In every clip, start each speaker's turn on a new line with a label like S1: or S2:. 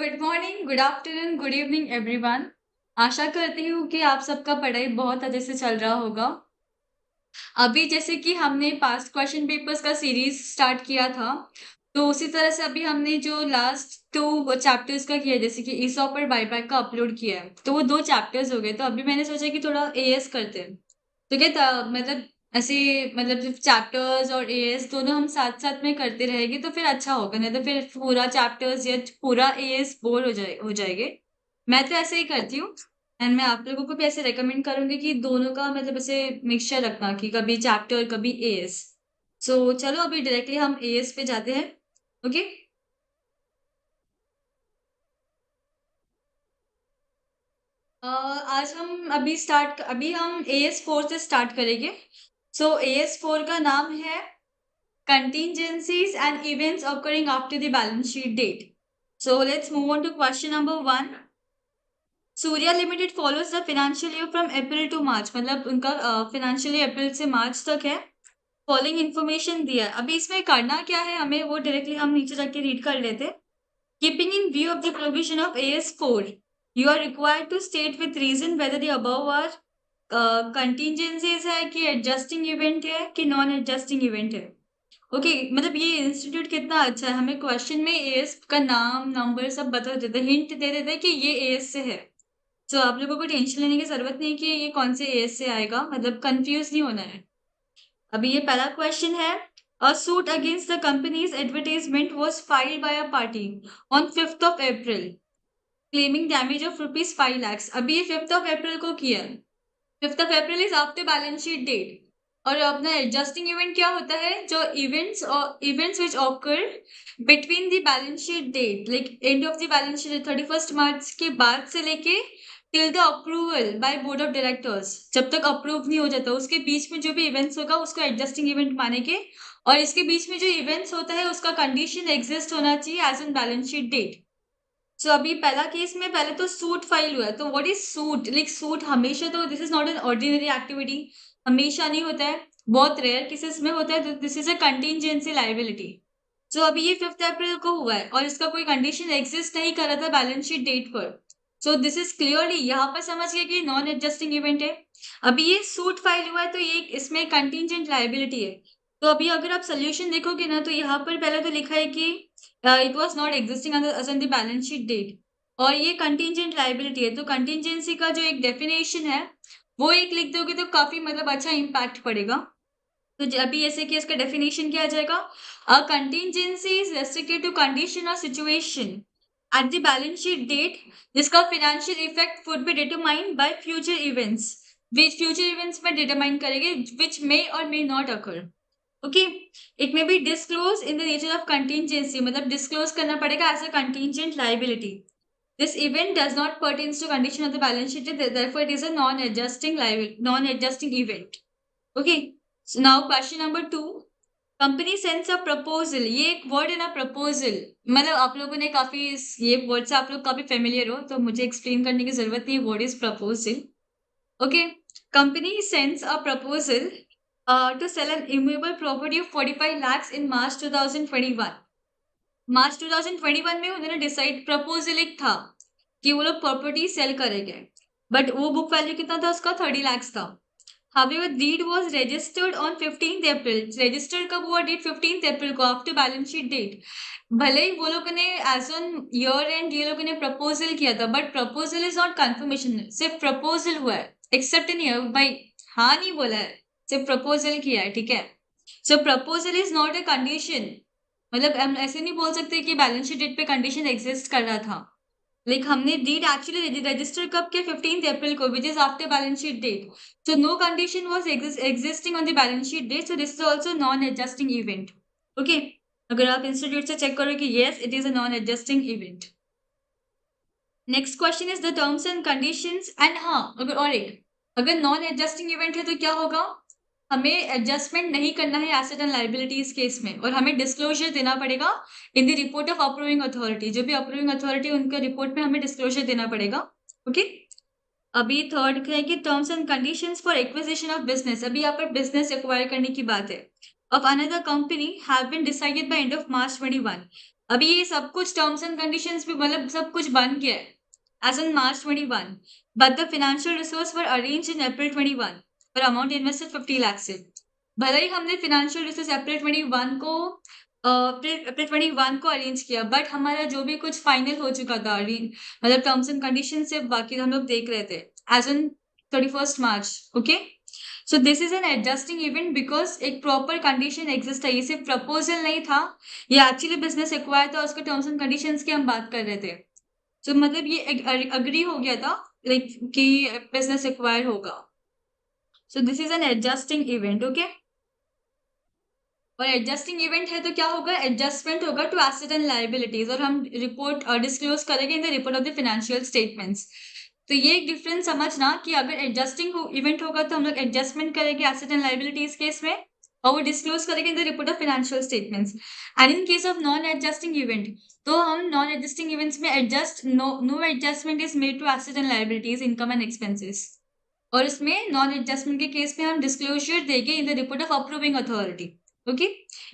S1: Good morning, good afternoon, good evening everyone. आशा करती हूँ कि आप सबका पढ़ाई बहुत अच्छे से चल रहा होगा। अभी जैसे कि हमने पास्ट क्वेश्चन पेपर्स का सीरीज स्टार्ट किया था, तो उसी तरह से अभी हमने जो लास्ट टू चैप्टर्स का किया, जैसे कि ईसॉप और बायबैक का अपलोड किया है, तो वो 2 चैप्टर्स हो गए। तो अभी मैंने सोचा कि थोड़ा एएस करते हैं। तो क्या मतलब ऐसे, मतलब जब चैप्टर्स और एएस दोनों हम साथ साथ में करते रहेंगे तो फिर अच्छा होगा, नहीं तो फिर पूरा चैप्टर्स या पूरा एएस बोर हो जाएंगे। मैं तो ऐसे ही करती हूँ। एंड मैं आप लोगों को भी ऐसे रेकमेंड करूंगी कि दोनों का मतलब ऐसे मिक्सचर रखना, कि कभी चैप्टर कभी एएस। सो चलो अभी डायरेक्टली हम एएस पे जाते हैं। ओके। आज हम अभी हम एएस 4 से स्टार्ट करेंगे। सो एएस 4 का नाम है contingencies and events occurring after the balance sheet date. So let's move on to question number 1. Surya Limited follows the financial year from April to March, मतलब उनका फाइनेंशियल ईयर अप्रैल से मार्च तक है। फॉलोइंग इन्फॉर्मेशन दिया है। अभी इसमें करना क्या है हमें, वो डायरेक्टली हम नीचे जाके रीड कर लेते हैं। Keeping in view of the provision of AS 4, you are required to state with reason whether the above are contingencies है कि एडजस्टिंग इवेंट है कि नॉन एडजस्टिंग इवेंट है। ओके मतलब ये इंस्टीट्यूट कितना अच्छा है, हमें क्वेश्चन में एएस का नाम नंबर सब बता देते, हिंट दे देते कि ये एएस से है। तो आप लोगों को टेंशन लेने की जरूरत नहीं कि ये कौन से एएस से आएगा, मतलब कंफ्यूज नहीं होना है। अभी ये पहला क्वेश्चन है। अ suit against the companies advertisement was filed by a party on 5th of April claiming damage of ₹5 lakhs। अभी ये 5th ऑफ अप्रैल को किया है। 5th of April is after balance sheet date. और अपना एडजस्टिंग इवेंट क्या होता है, जो events which occur between the balance sheet date, like end of the balance sheet 31st March के बाद से लेके till the approval by board of directors, जब तक अप्रूव नहीं हो जाता उसके बीच में जो भी इवेंट्स होगा उसको एडजस्टिंग इवेंट मानेंगे। और इसके बीच में जो इवेंट्स होता है उसका कंडीशन एग्जिस्ट होना चाहिए as on balance sheet date. So अभी पहला केस में पहले तो सूट फाइल हुआ है, तो what is suit, like suit हमेशा तो this is not an ordinary activity, हमेशा नहीं होता है, बहुत रेयर केसेस में होता है। This is a contingency liability. So अभी ये 5th अप्रैल को हुआ है और इसका कोई कंडीशन एग्जिस्ट नहीं कर रहा था बैलेंस शीट डेट पर। सो दिस इज क्लियरली यहाँ पर समझ गया कि नॉन एडजस्टिंग इवेंट है। अभी ये सूट फाइल हुआ है तो ये इसमें कंटीजेंट लाइबिलिटी है। तो अभी अगर आप सोल्यूशन देखोगे ना, तो यहाँ पर पहले तो लिखा है कि it was not existing on the balance sheet date, और ये कंटीजेंट लाइबिलिटी है। तो कंटीजेंसी का जो एक डेफिनेशन है वो एक लिख दोगे तो काफी मतलब अच्छा इम्पैक्ट पड़ेगा। तो अभी ऐसे कि इसका डेफिनेशन क्या आ जाएगा, a contingency is restricted to condition or situation at the balance sheet date जिसका financial effect would be determined by future events, which future events में डिटरमाइन करेंगे which may or may not occur. Okay. It may be disclose in the nature of contingency, मतलब disclose करना पड़ेगा as a contingent liability. This event does not pertains to condition of the balance sheet, therefore it is a non-adjusting event. Okay. So now question number 2. Company sense a proposal, ये एक word है ना proposal, मतलब आप लोगों ने काफी ये वर्ड से आप लोग काफी फेमिलियर हो तो मुझे एक्सप्लेन करने की जरूरत नहीं, word is proposal. Okay. Company sense a proposal to sell an immovable property of 45 lakhs in March 2021. मार्च 2021 में उन्होंने डिसाइड, प्रपोजल एक था कि वो लोग प्रॉपर्टी सेल करेंगे, बट वो बुक वैल्यू कितना था उसका, 30 lakhs था। However, deed was registered on 15th April. Registered कब हुआ, डेट 15th अप्रैल को आफ्टर बैलेंस शीट डेट। भले ही वो लोगों ने एज ऑन ईयर एंड ये लोगों ने प्रपोजल किया था, but proposal is not confirmation, सिर्फ प्रपोजल हुआ है, एक्सेप्ट नहीं है भाई, हाँ नहीं बोला है, सिर्फ प्रपोजल किया है, ठीक है। So proposal is not a condition, मतलब हम ऐसे नहीं बोल सकते कि बैलेंस शीट डेट पे कंडीशन एग्जिस्ट कर रहा था। लाइक हमने डीड एक्चुअली रजिस्टर कब के, 15th अप्रैल को, which is after balance sheet date. So no condition was existing on the balance sheet date, so this is also non-adjusting event. Okay. अगर आप institute से चेक करो कि yes, it is a non-adjusting event. Next question is the terms and conditions and, हाँ अगर और एक, अगर नॉन एडजस्टिंग इवेंट है तो क्या होगा, हमें एडजस्टमेंट नहीं करना है एसेट एंड लाइबिलिटीज केस में, और हमें डिस्क्लोजर देना पड़ेगा in the report of approving authority, जो भी अप्रूविंग अथॉरिटी उनके रिपोर्ट में हमें डिस्क्लोजर देना पड़ेगा। ओके। अभी थर्ड है कि terms and conditions for acquisition of business, अभी यहाँ पर बिजनेस एक्वायर करने की बात है, of another company have been decided by end of March 21। अभी ये सब कुछ टर्म्स एंड कंडीशंस भी मतलब सब कुछ बन गया है as on March 21, but the financial resources were arranged in April 21 for amount invested 50 lakh से। भले ही हमने financial resources अप्रैल 21 को अप्रैल 21 को अरेंज किया, बट हमारा जो भी कुछ फाइनल हो चुका था मतलब टर्म्स एंड कंडीशन से बाकी हम लोग देख रहे थे as on 31st March. Okay, so this is an adjusting event because एक प्रॉपर कंडीशन एग्जिस्ट है। ये सिर्फ प्रपोजल नहीं था, ये एक्चुअली बिजनेस एक्वायर था, उसके टर्म्स एंड कंडीशंस की हम बात कर रहे थे। तो मतलब ये अग्री हो गया था लाइक कि बिजनेस एक्वायर होगा। सो this is an adjusting event. Okay, और एडजस्टिंग इवेंट है तो क्या होगा, एडजस्टमेंट होगा टू एसेट एंड लायबिलिटीज, और हम रिपोर्ट डिस्क्लोज करेंगे in the report of the financial statements. तो ये एक डिफरेंस समझना कि अगर एडजस्टिंग इवेंट होगा तो हम लोग एडजस्टमेंट करेंगे एसेट एंड लायबिलिटीज केस में, और वो डिस्क्लोज करेंगे in the report of financial statements. And in case of non adjusting event, तो हम नॉन एडजस्टिंग इवेंट्स में no adjustment is made to asset and liabilities, income and expenses, और इसमें non adjustment के केस में हम disclosure देंगे इन the report of approving authority. Okay,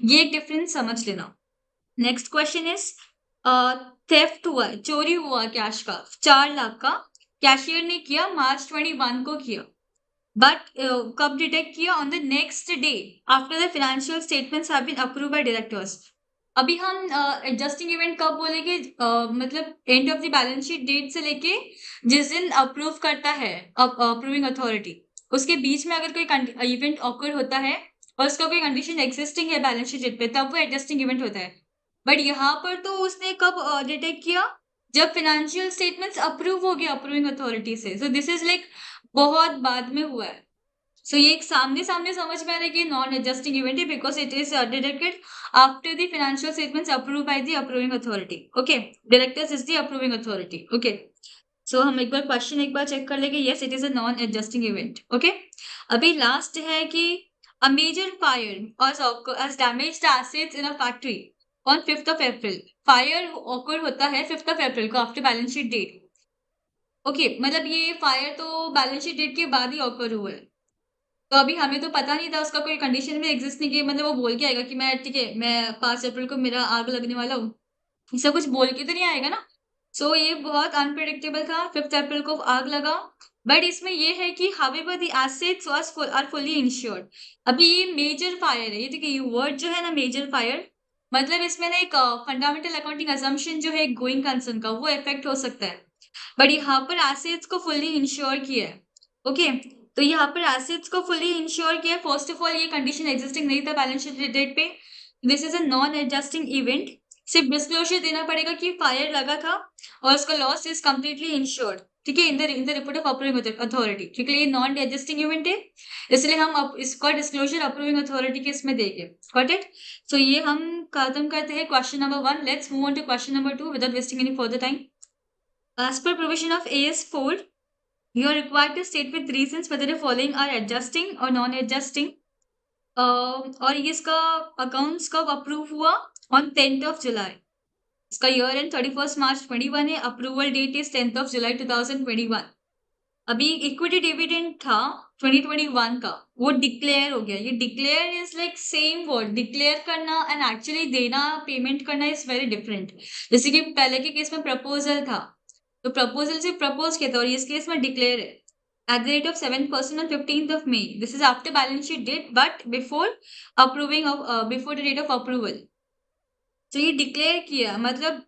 S1: ये एक डिफरेंस समझ लेना। नेक्स्ट क्वेश्चन इज थेफ्ट हुआ, चोरी हुआ कैश का 4 लाख का, कैशियर ने किया March 21 को किया, बट कब डिटेक्ट किया, on the next day after the financial statements have been approved by directors. अभी हम एडजस्टिंग इवेंट कब बोलेंगे, मतलब end of the balance sheet date से लेके जिस दिन अप्रूव करता है अप्रूविंग अथॉरिटी, उसके बीच में अगर कोई इवेंट ऑकर होता है और उसका कोई कंडीशन एक्सिस्टिंग है बैलेंस शीट डेट पे, तब वो एडजस्टिंग इवेंट होता है। बट यहाँ पर तो उसने कब डिटेक्ट किया, जब फाइनेंशियल स्टेटमेंट्स अप्रूव हो गया अप्रूविंग अथॉरिटी से। सो दिस इज लाइक बहुत बाद में हुआ है। सो ये एक सामने सामने समझ में आ रहा है कि नॉन एडजस्टिंग इवेंट है because it is detected after the financial statements approved by the approving authority. Okay, directors is the approving authority. Okay, so हम एक बार क्वेश्चन एक बार चेक कर लेंगे। yes it is a non adjusting event. Okay, अभी last है कि a major fire has damaged the assets in a factory on 5th of April. Fire occur होता है 5th of April को after balance sheet date. Okay, मतलब ये fire तो balance sheet date के बाद ही ऑकर हुआ है, तो अभी हमें तो पता नहीं था, उसका कोई कंडीशन में एग्जिस्ट नहीं की, मतलब वो बोल के आएगा कि मैं ठीक है मैं 5 अप्रैल को मेरा आग लगने वाला हूँ, ऐसा कुछ बोल के तो नहीं आएगा ना। सो ये बहुत अनप्रिडिक्टेबल था, 5th अप्रैल को आग लगा। बट इसमें ये है कि however the assets are fully insured. अभी ये मेजर फायर है, ये देखिए ये वर्ड जो है ना मेजर फायर, मतलब इसमें ना एक फंडामेंटल अकाउंटिंग असम्पशन जो है गोइंग कंसर्न का वो इफेक्ट हो सकता है, बट यहाँ पर एसेट्स को फुल्ली इंश्योर किया है। ओके, तो यहाँ पर एसेट्स को फुल्ली इंश्योर किया। फर्स्ट ऑफ ऑल ये कंडीशन एग्जिस्टिंग नहीं था बैलेंस शीट डेट पे, this is a non adjusting event. सिर्फ डिस्क्लोजर देना पड़ेगा कि फायर लगा था और उसका लॉस इज कंप्लीटली इंश्योर्ड, ठीक है, इन the report of approving authority. ठीक है, ये नॉन एडजस्टिंग इवेंट है, इसलिए हम इसका डिस्क्लोजर अप्रूविंग अथॉरिटी के इसमें देंगे। Got it? सो ये हम खत्म करते हैं question number 1। Let's move on to question number 2 without wasting any further time. As per provision of AS4, you are required to state with reasons whether the following are adjusting or non-adjusting. और ये इसका accounts कब approve हुआ, on 10th of July। इसका year end 31st March 21 है, approval date is 10th of July 2021। अभी equity dividend था 2021 का, वो डिक्लेयर हो गया। ये declare is like same word, declare करना एंड एक्चुअली देना पेमेंट करना इज वेरी डिफरेंट। जैसे कि पहले के केस में प्रपोजल था, तो प्रपोजल से प्रपोज किया था, और इस केस में डिक्लेयर है at the rate of 7% on 15th of May. This is after balance sheet date but before approving of before the date of approval. So ये डिक्लेयर किया, मतलब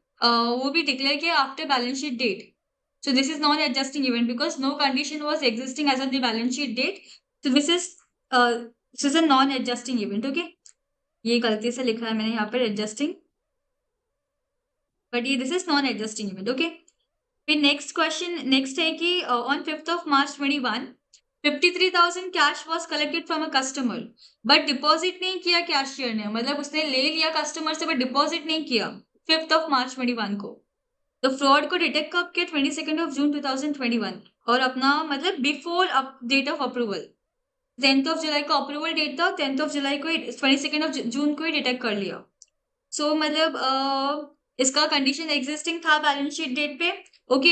S1: वो भी डिक्लेयर किया after balance sheet date. So this is non-adjusting event because no condition was existing as on the balance sheet date. So this is a non-adjusting event. Okay, ये गलती से लिखा है मैंने यहाँ पर adjusting, but ये this is non-adjusting event. Okay, फिर नेक्स्ट क्वेश्चन नेक्स्ट है कि on 5th of March 21 53,000 cash was collected from a customer, but deposit नहीं किया कैशियर ने, मतलब उसने ले लिया कस्टमर से बट डिपॉजिट नहीं किया 5th of March 21 को। तो फ्रॉड को डिटेक्ट कब किया, 22nd of June 2021, और अपना मतलब before date of approval 10th of July को अप्रूवल डेट था, 10th of July को 22nd of June को ही डिटेक्ट कर लिया। सो मतलब इसका कंडीशन एग्जिस्टिंग था बैलेंस शीट डेट पे। ओके,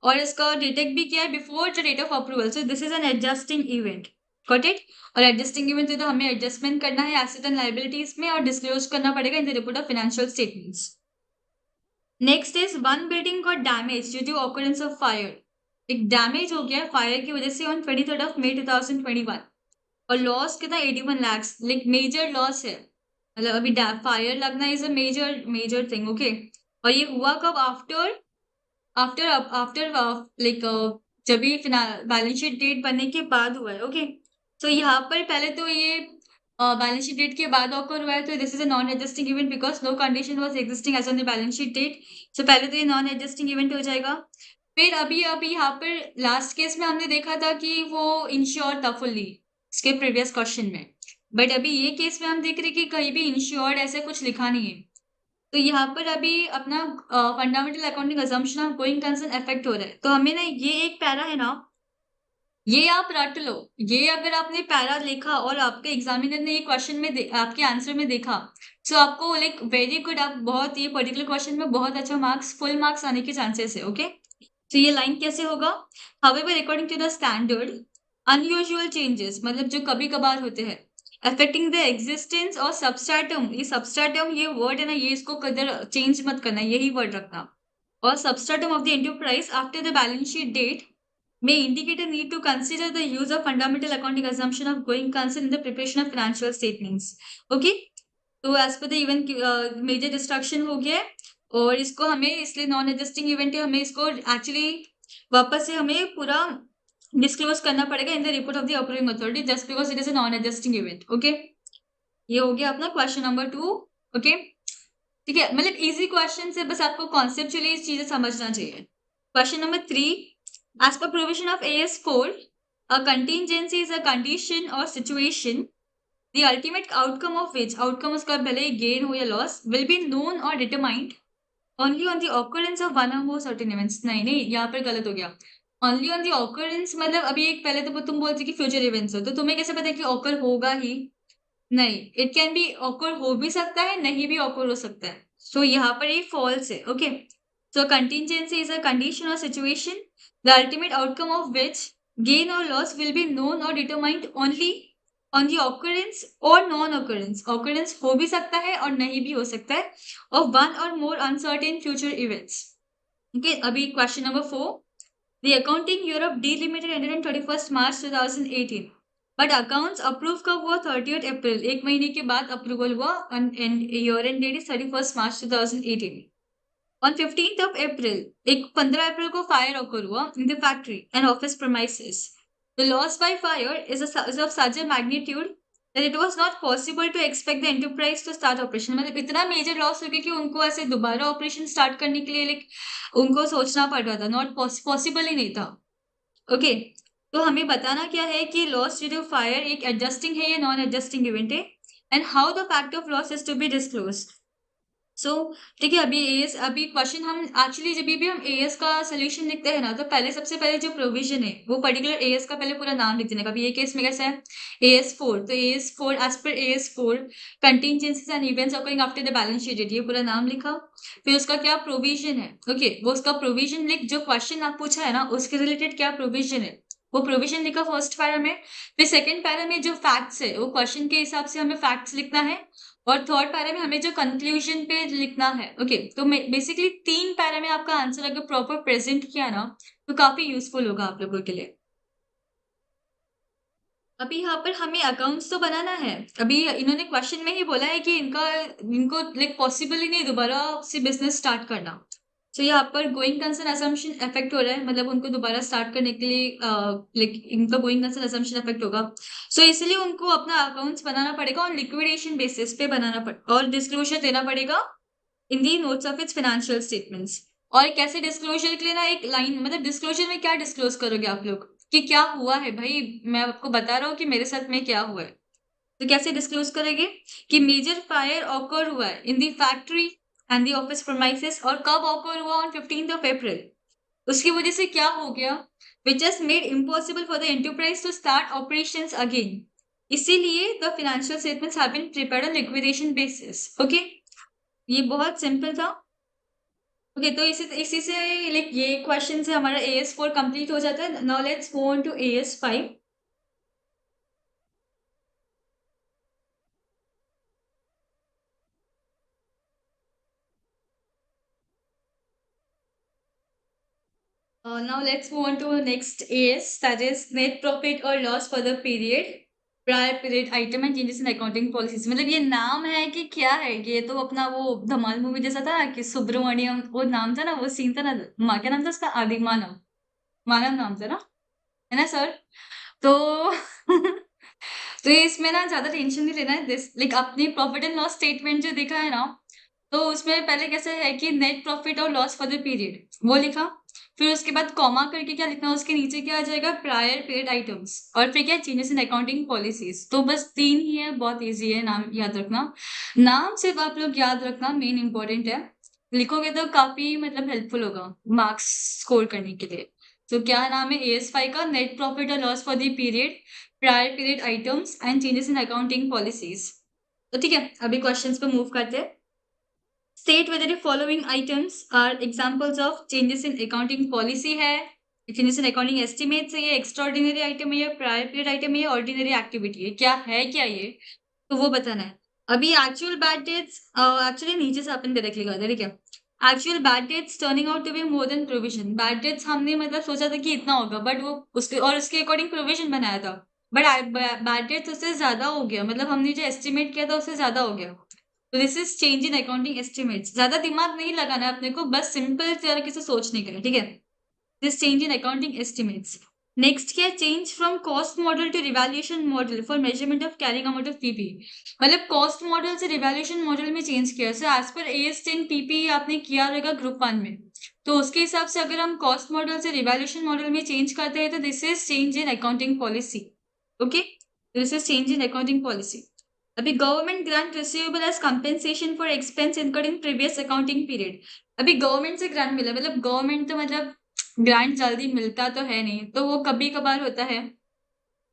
S1: और इसका डिटेक्ट भी किया है before the date of approval. So this is an adjusting event. Got it? और एडजस्टिंग इवेंट तो हमें एडजस्टमेंट करना है एसेट एंड लायबिलिटीज में, और डिस्क्लोज करना पड़ेगा in the report of financial statements. Next is one building got damage due to occurrence of fire. एक डैमेज हो गया फायर की वजह से ऑन 23rd of May 2021, और लॉस कितना 81 lakhs, लाइक मेजर लॉस है। मतलब अभी फायर लगना is a major major thing, okay. और ये हुआ कब? आफ्टर आफ्टर आफ्टर लाइक जब भी बैलेंस शीट डेट बनने के बाद हुआ है, ओके। तो यहाँ पर पहले तो ये बैलेंस शीट डेट के बाद ऑकर हुआ है, तो this is a non adjusting event because no condition was existing as on the balance sheet date. So पहले तो ये नॉन एडजस्टिंग इवेंट हो जाएगा। फिर अभी अभी यहाँ पर लास्ट केस में हमने देखा था कि वो इंश्योर था फुल्ली, इसके प्रीवियस क्वेश्चन में। बट अभी ये केस में हम देख रहे हैं कि कहीं भी इंश्योर्ड ऐसा कुछ लिखा नहीं है। तो यहाँ पर अभी अपना fundamental accounting assumption of going concern effect हो रहा है। तो हमें ना ये एक पैरा है ना, ये आप रट लो। ये अगर आपने पैरा लिखा और आपके एग्जामिनर ने ये क्वेश्चन में आपके आंसर में देखा, तो आपको लाइक वेरी गुड, आप बहुत ये पर्टिकुलर क्वेश्चन में बहुत अच्छा मार्क्स, फुल मार्क्स आने के चांसेस है, ओके। तो ये लाइन कैसे होगा? However according to the standard, unusual changes मतलब जो कभी कभार होते हैं, अफेक्टिंग द एग्जिस्टेंस और सबस्ट्रेटम, ये सबस्ट्रेटम ये वर्ड है ना, ये इसको कदर चेंज मत करना, यही वर्ड रखना। और substratum of the enterprise after the balance sheet date may indicate a need to consider the use of fundamental accounting assumption of going concern in the preparation of financial statements. Okay? तो as per the event major destruction हो गया है, और इसको हमें इसलिए non adjusting event है, हमें इसको एक्चुअली वापस से हमें पूरा डिस्क्लोज करना पड़ेगा in the report of the operating authority just because it is a non adjusting event, okay. ये हो गया अपना क्वेश्चन नंबर 2, ओके। ठीक है, मतलब इजी क्वेश्चन से बस आपको कॉन्सेप्चुअली इस चीजें समझना चाहिए। Question number 3, as per provision of AS4, a contingency is a condition or situation the ultimate outcome of which, outcome उसका भले gain हो या loss, will be known or determined only on the occurrence of one or more certain events। नहीं नहीं, यहाँ पर गलत हो गया। only on the occurrence मतलब अभी एक पहले तो तुम बोलती कि फ्यूचर इवेंट्स हो, तो तुम्हें कैसे पता है कि ऑकर होगा ही? नहीं, इट कैन बी ऑकर हो भी सकता है, नहीं भी ऑकर हो सकता है। सो यहाँ पर ये फॉल्स है, okay. So contingency is a condition or situation the ultimate outcome of which gain or loss will be known or determined only on the occurrence or non occurrence, occurrence हो भी सकता है और नहीं भी हो सकता है, ऑफ वन और मोर अनसर्टेन फ्यूचर इवेंट्स, ओके। अभी question number 4, the accounting year of D limited ended on 31st March 2018, but accounts approve कब हुआ? 30th अप्रैल, एक महीने के बाद अप्रूवल हुआ, end year end date is 31st March 2018। On 15th of April, एक 15 अप्रैल को फायर ऑकर हुआ in the factory and office premises. The loss by fire is of such a magnitude that it was not possible to expect the enterprise to start operation। मतलब इतना major loss हो गया कि उनको ऐसे दोबारा operation start करने के लिए लाइक उनको सोचना पड़ रहा था, नॉट पॉसिबल ही नहीं था, ओके। तो हमें बताना क्या है कि लॉस ड्यू टू फायर एक एडजस्टिंग है या नॉन एडजस्टिंग इवेंट है, and how the fact of loss is to be disclose. So ठीक है, अभी एएस, अभी क्वेश्चन हम एक्चुअली जब भी हम एएस का सोल्यूशन लिखते हैं ना, तो पहले सबसे पहले जो प्रोविजन है वो पर्टिकुलर एएस का पहले पूरा नाम लिख देने का। अभी ये केस में कैसा है? AS4, तो AS4 एज पर AS4 contingencies and events occurring after the balance sheet date, ये पूरा नाम लिखा। फिर उसका क्या प्रोविजन है, ओके, वो उसका प्रोविजन लिख, जो क्वेश्चन आप पूछा है ना उसके रिलेटेड क्या प्रोविजन है वो प्रोविजन लिखा फर्स्ट पैरा में। फिर सेकंड पैरा में जो फैक्ट्स है वो क्वेश्चन के हिसाब से हमें फैक्ट्स लिखना है, और थर्ड पैरा में हमें जो कंक्लूजन पे लिखना है, ओके। तो बेसिकली 3 पैरा में आपका आंसर अगर प्रॉपर प्रेजेंट किया ना तो काफी यूजफुल होगा आप लोगों के लिए। अभी यहाँ पर हमें अकाउंट्स तो बनाना है। अभी इन्होंने क्वेश्चन में ही बोला है कि इनको लाइक पॉसिबल ही नहीं दोबारा से बिजनेस स्टार्ट करना। तो यहाँ पर गोइंग कंसर्न असम्पशन इफेक्ट हो रहा है, मतलब उनको दोबारा स्टार्ट करने के लिए लाइक इनका गोइंग कंसर्न असम्पशन इफेक्ट होगा। सो इसलिए उनको अपना अकाउंट्स बनाना पड़ेगा और लिक्विडेशन बेसिस पे बनाना पड़ेगा और डिस्क्लोजर देना पड़ेगा in the notes of its financial statements. और कैसे डिस्क्लोजर के लिए ना एक लाइन, मतलब डिस्क्लोजर में क्या डिस्क्लोज करोगे आप लोग कि क्या हुआ है भाई, मैं आपको बता रहा हूँ कि मेरे साथ में क्या हुआ है। तो कैसे डिस्क्लोज करेंगे कि मेजर फायर ऑकर हुआ है in the factory and the office premises, और कब ऑकर हुआ? On 15th of April। उसकी वजह से क्या हो गया? Which has made impossible for the enterprise to start operations again. इसीलिए the financial statements have been prepared on liquidation basis, okay. ये बहुत सिंपल था, ओके। तो इसी से लाइक ये क्वेश्चन से हमारा AS4 कंप्लीट हो जाता है। Now let's move on to AS5। Now let's move on to next AS, that is net profit or loss for the period, prior period item and changes in accounting policies. मतलब ये नाम है कि क्या है? ये तो अपना वो धमाल मूवी जैसा था कि सुब्रमण्यम, वो नाम था ना, वो सीन था ना, माँ क्या नाम था उसका? आदि मानव, मानव नाम था ना, है ना सर? तो तो ये इसमें ना ज्यादा टेंशन नहीं लेना है। दिस लाइक अपनी प्रॉफिट एंड लॉस स्टेटमेंट जो दिखा है ना, तो उसमें पहले कैसे है कि नेट प्रॉफिट और लॉस फॉर द पीरियड वो लिखा, फिर उसके बाद कॉमा करके क्या लिखना, उसके नीचे क्या आ जाएगा, प्रायर पीरियड आइटम्स, और फिर क्या, चेंजेस इन अकाउंटिंग पॉलिसीज। तो बस 3 ही है, बहुत इजी है नाम याद रखना। नाम सिर्फ आप लोग याद रखना, मेन इंपॉर्टेंट है। लिखोगे तो काफी मतलब हेल्पफुल होगा मार्क्स स्कोर करने के लिए। तो क्या नाम है AS5 का, नेट प्रॉफिट और loss for the period, prior period items and changes in accounting policies. तो ठीक है, अभी क्वेश्चंस पे मूव करते हैं। State whether the following items are examples of changes in accounting policy है, changes in accounting estimates है, ये extraordinary item है, ये prior period item है, ये ordinary activity है। क्या है क्या ये, तो वो बताना है। अभी actual bad dates actually नीचे से अपन डायरेक्टली करते हैं, ठीक है। Actual bad dates turning out to be more than provision. Bad dates हमने मतलब सोचा था कि इतना होगा, बट वो उसके और उसके अकॉर्डिंग प्रोविजन बनाया था, बट बैड डेट्स उससे ज्यादा हो गया, मतलब हमने जो एस्टिमेट किया था उससे ज्यादा हो गया। तो this is change in accounting estimates. ज्यादा दिमाग नहीं लगाना है अपने को, बस सिंपल तरीके से सोचने का है, ठीक है। This change in accounting estimates. Next क्या, change from cost model to revaluation model for measurement of carrying amount of PP. मतलब कॉस्ट मॉडल से रिवैल्यूएशन मॉडल में चेंज किया। So as per AS10 PP आपने किया रहेगा ग्रुप 1 में, तो उसके हिसाब से अगर हम कॉस्ट मॉडल से रिवैल्यूएशन मॉडल में चेंज करते हैं तो this is change in accounting policy. Okay, this is change in accounting policy. अभी government grant receivable as compensation for expense incurred in previous accounting period. अभी गवर्नमेंट से grant मिला, मतलब गवर्नमेंट तो मतलब ग्रांट जल्दी मिलता तो है नहीं, तो वो कभी कभार होता है,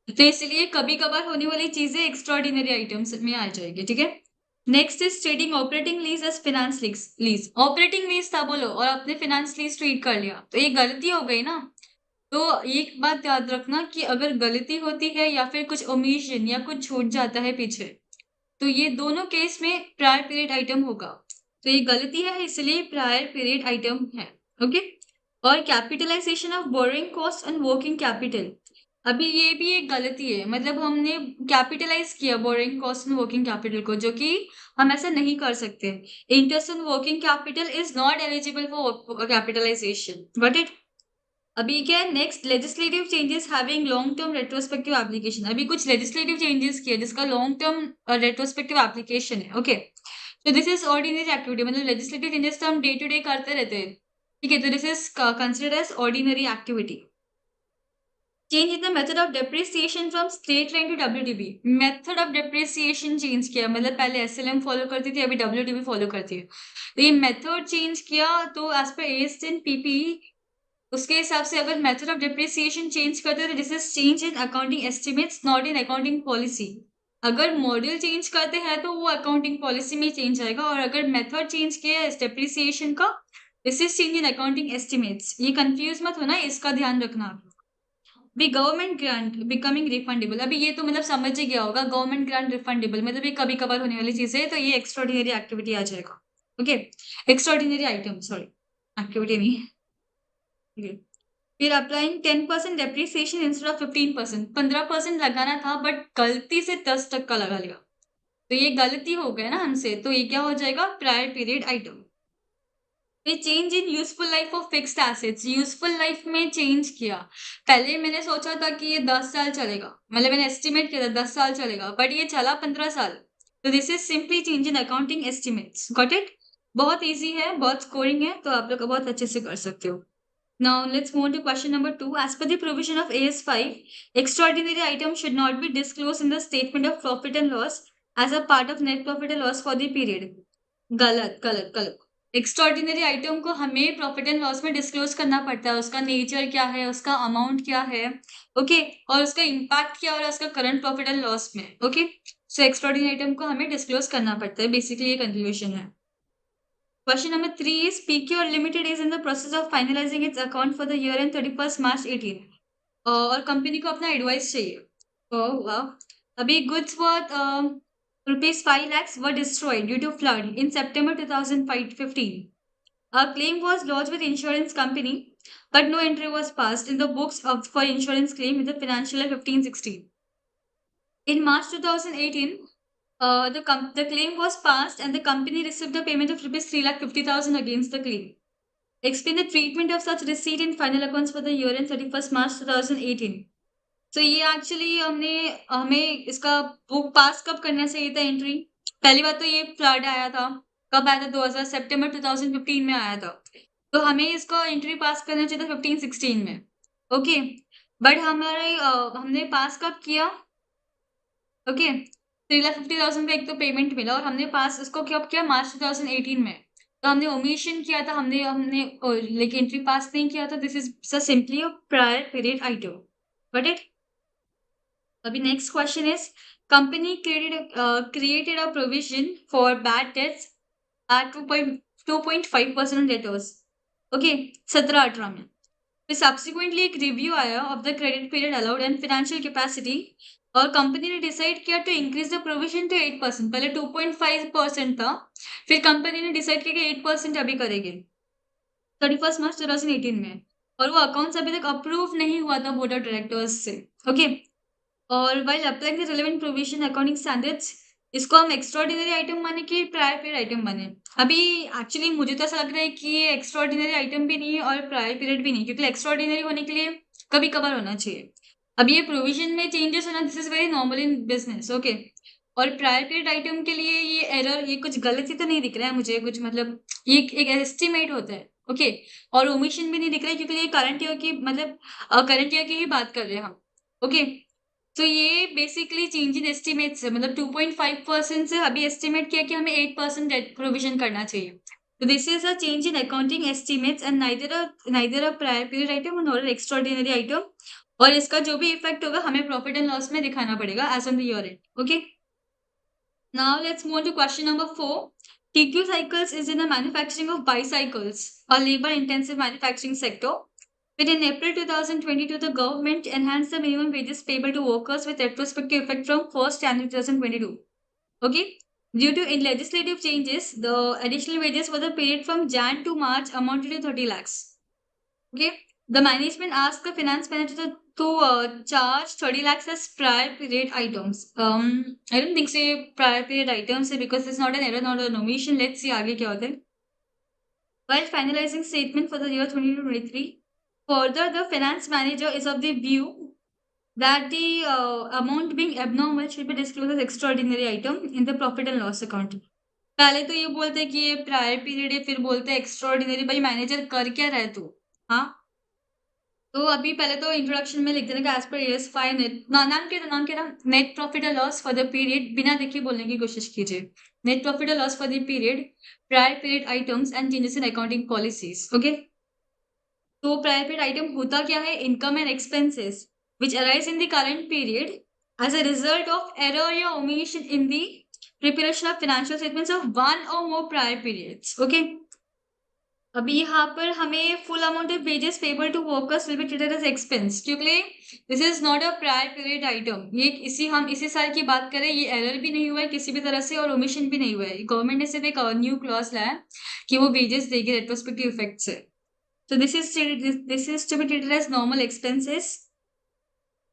S1: तो इसलिए कभी कभार होने वाली चीजें एक्स्ट्राऑर्डिनरी आइटम्स में आ जाएगी, ठीक है। Next is trading operating lease as finance lease. Operating lease था बोलो और आपने फिनेंस लीज ट्रीट कर लिया, तो ये गलती हो गई ना। तो एक बात याद रखना कि अगर गलती होती है या फिर कुछ ओमिशन या कुछ छूट जाता है पीछे, तो ये दोनों केस में प्रायर पीरियड आइटम होगा। तो ये गलती है, इसलिए प्रायर पीरियड आइटम है। ओके, और capitalization of borrowing cost and working capital. अभी ये भी एक गलती है, मतलब हमने कैपिटलाइज किया borrowing cost and working capital को, जो कि हम ऐसा नहीं कर सकते। Interest on working capital is not eligible for capitalization, got it. अभी क्या है, next legislative changes having long term retrospective application. अभी कुछ लेजिस्लेटिव चेंजेस किए जिसका लॉन्ग टर्म रेट्रोस्पेक्टिव एप्लीकेशन है। ओके, तो दिस इज ऑर्डिनरी एक्टिविटी, मतलब लेजिस्लेटिव चेंजेस तो हम डे टू डे करते रहते हैं, ठीक है। तो this is considered as ordinary activity. Change in the method of depreciation from straight line to WDB। Method of depreciation change किया, मतलब पहले SLM फॉलो करती थी, अभी WDB फॉलो करती है। तो ये मेथड चेंज किया, तो एज पर AS10 PP उसके हिसाब से अगर मेथड ऑफ डिप्रिसिएशन चेंज करते हैं तो this is change in accounting estimates not in accounting policy. अगर मॉडल चेंज करते हैं तो वो अकाउंटिंग पॉलिसी में चेंज आएगा, और अगर मेथड चेंज किया है डिप्रिसिएशन का, this is change in accounting estimates. ये कंफ्यूज मत होना, इसका ध्यान रखना। अभी गवर्नमेंट ग्रांट बिकमिंग रिफंडेबल। अभी ये तो मतलब समझ ही गया होगा, गवर्नमेंट ग्रांट रिफंडेबल मतलब ये कभी कभार होने वाली चीज है, तो ये एक्स्ट्राऑर्डिनरी एक्टिविटी आ जाएगा। Okay, extraordinary item, sorry activity नहीं, ठीक है। फिर अप्लाइंग 10% डेप्रिसिएशन इंस्टेड ऑफ 15%। 15% लगाना था बट गलती से 10% का लगा लिया, तो ये गलती हो गया ना हमसे, तो ये क्या हो जाएगा, प्रायर पीरियड आइटम। फिर change in useful life of fixed assets. Useful life में चेंज किया। पहले मैंने सोचा था कि ये 10 साल चलेगा, मतलब मैंने एस्टिमेट किया था 10 साल चलेगा, बट ये चला 15 साल। तो this is simply change in accounting estimates, got it. बहुत इजी है, बहुत स्कोरिंग है, तो आप लोग बहुत अच्छे से कर सकते हो। Now let's move on to question number 2. As per the provision of AS5, extraordinary items should not be disclosed in the statement of profit and loss as a part of net profit and loss for the period. गलत गलत गलत। Extraordinary item को हमें profit and loss में disclose करना पड़ता है, उसका नेचर क्या है, उसका अमाउंट क्या है, ओके, और उसका इम्पैक्ट क्या हो रहा है उसका करंट प्रॉफिट एंड लॉस में। ओके, सो एक्स्ट्रॉर्डिनरी आइटम को हमें डिस्क्लोज करना पड़ता है, बेसिकली ये कंक्लूजन है। Question number 3 is PQ Limited is in the process of finalizing its account for the year end 31st March 18 और कंपनी को अपना एडवाइस चाहिए। वाह। अभी goods worth ₹5 lakhs were destroyed due to flood in September 2015. A claim was lodged with insurance company but no entry was passed in the books for insurance claim in the financial year 15-16. In March 2018, the claim was passed and the company received a payment of rupees 3,50,000 against the claim. Explain the treatment of such receipt in final accounts for the year end 31st March 2018. So ये actually हमें इसका book पास कब करना चाहिए था entry? पहली बात तो ये फ्लड आया था, कब आया था? 2000 सितंबर 2015 में आया था, तो हमें इसका एंट्री पास करना चाहिए था 15-16 में, ओके। बट हमारे हमने पास कब किया? ओके, 3,50,000 का एक तो पेमेंट मिला और हमने पास इसको कब किया? मार्च 2018 में। तो हमने ओमिशन किया था, हमने हमने लाइक एंट्री पास नहीं किया था। This is simply a prior period item, got it? अभी next question is company created a provision for bad debts at 2.5% debtors, okay, 17-18 में। फिर सब्सिक्वेंटली एक रिव्यू आया of the credit period allowed and financial capacity और company ने decide किया to increase the provision to 8%। पहले 2.5% था, फिर कंपनी ने डिसाइड किया कि 8% अभी करेंगे 31 मार्च 2018 में, और वो अकाउंट्स अभी तक अप्रूव नहीं हुआ था बोर्ड ऑफ डायरेक्टर्स से, ओके। और while applying the relevant provision accounting standards, इसको हम एक्स्ट्राऑर्डिनरी आइटम माने कि प्रायर पीरियड आइटम माने? अभी एक्चुअली मुझे तो ऐसा लग रहा है कि ये एक्स्ट्राऑर्डिनरी आइटम भी नहीं है और प्रायर पीरियड भी नहीं, क्योंकि एक्स्ट्राऑर्डिनरी होने के लिए कभी कभार होना चाहिए। अब ये प्रोविजन में चेंजेस होना, this is very normal in business, okay. और प्रायर पीरियड आइटम के लिए ये एरर, ये कुछ गलती तो नहीं दिख रहा है मुझे कुछ, मतलब ये एक एस्टिमेट होता है, ओके। और ओमिशन भी नहीं दिख रहा है क्योंकि ये करंट ईयर की, मतलब करंट ईयर की ही बात कर रहे हैं हम, ओके। तो ये बेसिकली चेंज इन एस्टिमेट से, मतलब 2.5% से अभी एस्टिमेट किया कि हमें 8% डेट प्रोविजन करना चाहिए। तो this is a change in accounting estimates and neither a prior period item nor extraordinary item, और इसका जो भी इफेक्ट होगा हमें प्रॉफिट एंड लॉस में दिखाना पड़ेगा as on the year end, okay. Now let's move to question number 4. TQ Cycles is in the manufacturing of bicycles, a labor-intensive manufacturing sector. But in April 2022, the government enhanced the minimum wages payable to workers with retrospective effect from 1st January 2022. Okay? Due to legislative changes, the additional wages for the period from Jan to March amounted to 30 lakhs. Okay? The management asked the finance manager to charge 30 lakhs as prior period items. I don't think so prior period items because it's not an error, not an omission. Let's see आगे क्या होता है. While finalizing statement for the year 2022-23, further, the finance manager is of the view that the amount being abnormal should be disclosed as extraordinary item in the profit and loss account. पहले तो ये बोलते हैं कि ये prior period है, फिर बोलते हैं एक्स्ट्राऑर्डिनरी। भाई मैनेजर कर क्या रहा है तू? हाँ, तो अभी पहले तो इंट्रोडक्शन में लिख देने का एज पर एस 5 नाम क्या था? नेट प्रॉफिट और लॉस फॉर द पीरियड, बिना देखे बोलने की कोशिश कीजिए। नेट प्रॉफिट और loss for the period, prior period items and changes in accounting policies, okay. तो प्रायर पीरियड आइटम होता क्या है? Income and expenses which arise in the current period as a result of error or omission in the preparation of financial statements of one or more prior periods, okay. अभी यहाँ पर हमें full amount of wages payable to workers will be treated as expense, क्योंकि this is not a prior period item. ये हम इसी साल की बात करें, ये एरर भी नहीं हुआ है किसी भी तरह से और ओमिशन भी नहीं हुआ है। गवर्नमेंट ने सिर्फ एक न्यू क्लॉज लाया कि वो वेजेस देगी रेट्रोस्पेक्टिव इफेक्ट से। तो this is to be treated as normal expenses.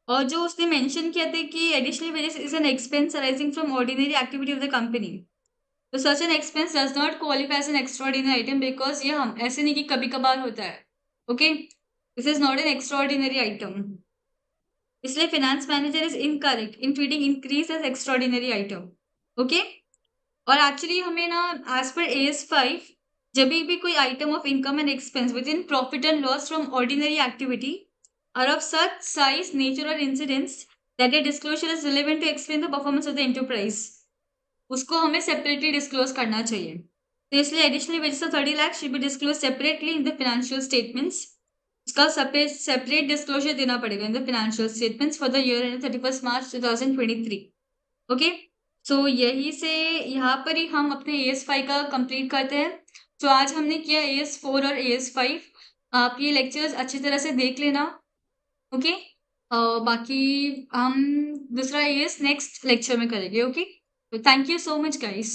S1: और जो उसने मेंशन किया था कि additional wages is an expense arising from ordinary activity of the company, तो such an expense does not qualify as an extraordinary item because ये हम ऐसे नहीं कि कभी कभार होता है, okay. This is not an extraordinary item, इसलिए finance manager is incorrect in treating increase as extraordinary item, okay. और एक्चुअली हमें ना एज पर AS5 जब भी कोई item of income and expense with in profit and loss from ordinary activity are of such size, nature or incidents that their disclosure is relevant to explain the performance of the enterprise, उसको हमें separately disclose करना चाहिए। तो इसलिए additional wages of 30 lakh should be disclose separately in the financial statements. उसका separate disclosure देना पड़ेगा in the financial statements for the year end 31 March 2023, okay. So यही से यहाँ पर ही हम अपने AS5 का कंप्लीट करते हैं। तो आज हमने किया AS4 और AS5। आप ये लेक्चर्स अच्छी तरह से देख लेना, ओके। बाकी हम दूसरा AS नेक्स्ट लेक्चर में करेंगे, ओके। तो thank you so much guys.